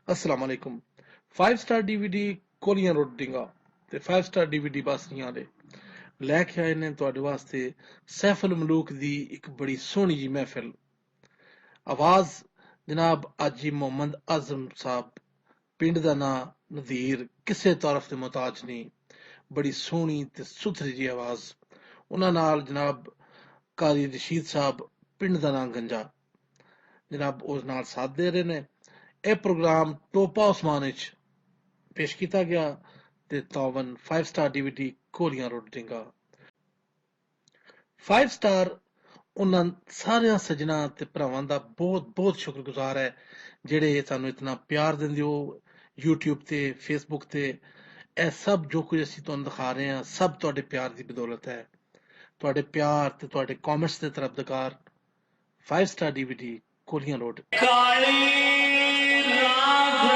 अस्सलाम वालेकुम। 5 star DVD कोलियां रोटियां ते 5 स्टार DVD बासनियां वाले लैके आए ने तुहाडे वास्ते सैफुल मलूक दी एक बड़ी सोहनी जी महफिल। आवाज जनाब हाजी मोहम्मद आजम साहब, पिंड दा नां नदीर, किसे तारफ दे मोहताज नहीं। बड़ी सोहनी ते सुथरी जी आवाज। उन्हां नाल जनाब कारी रशीद साहब, पिंड दा नां गंजा, जनाब उस नाल साथ दे रहे ने। यह प्रोग्राम टोपा उस्मान विच पेश किया गया ते तावन 5 स्टार DVD कोलियां रोटियां। 5 स्टार उन्हां सारे सज्जणा ते भरावां दा बहुत बहुत शुक्रगुजार है जेड़े सानू इतना प्यार दिंदे हो YouTube ते Facebook ते। ਇਹ सब जो कुछ ਅਸੀਂ ਤੁਹਾਨੂੰ ਦਿਖਾ ਰਹੇ ਹਾਂ ਸਭ ਤੁਹਾਡੇ ਪਿਆਰ ਦੀ ਬਦੌਲਤ ਹੈ। ਤੁਹਾਡੇ ਪਿਆਰ ਤੇ ਤੁਹਾਡੇ ਕਮੈਂਟਸ ਦੇ ਤਰਫਦਾਰ 5 ਸਟਾਰ DVD ਕੋਲੀਆਂ ਰੋਡ। ਕਾਲੀ ਰਾਤ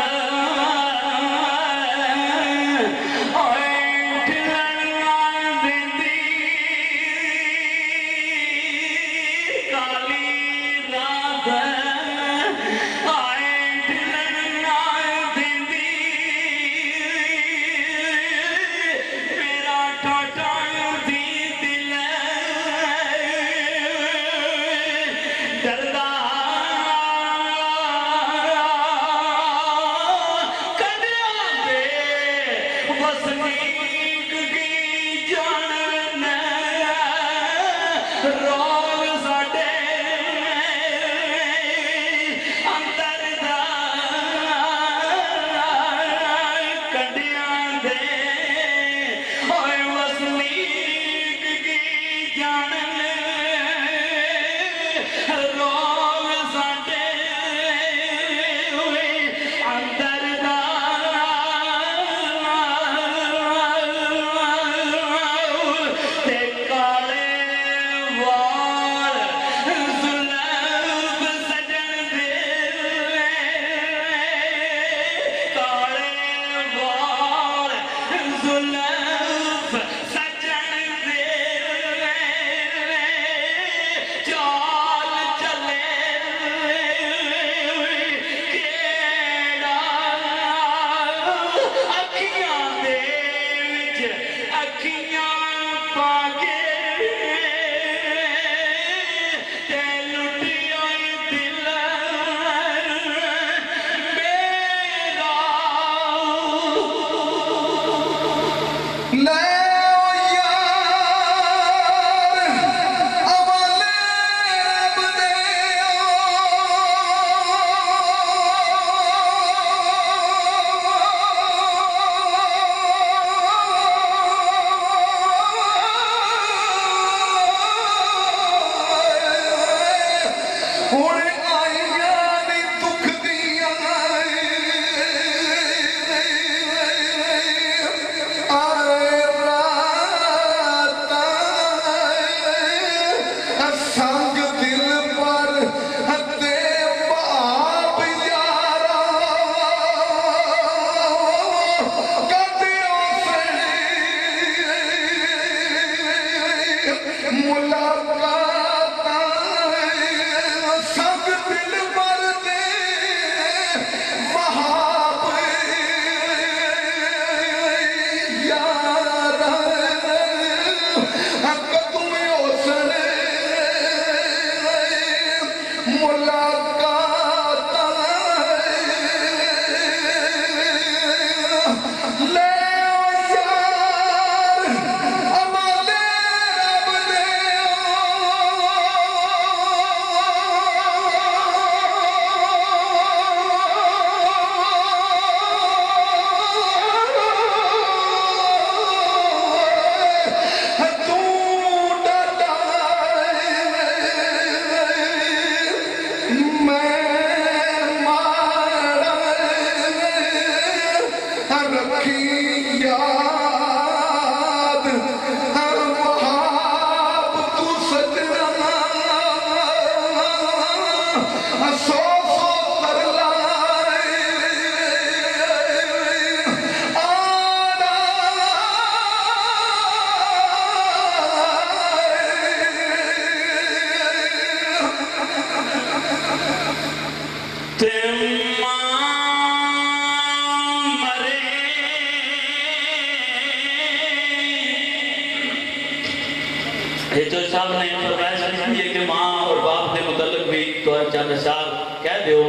हिजर साहब ने फरमाइश की है कि माँ और बाप के मुतल्लिक भी तो चंद अशार कह दो,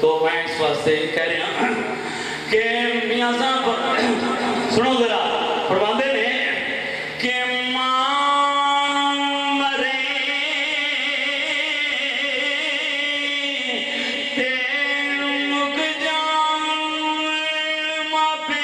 तो मैं इस वास्ते कह रहा कि मियाँ साहब सुनो जरा, फरमाते ने कि माँ मरे ते मुक जान मापे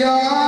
या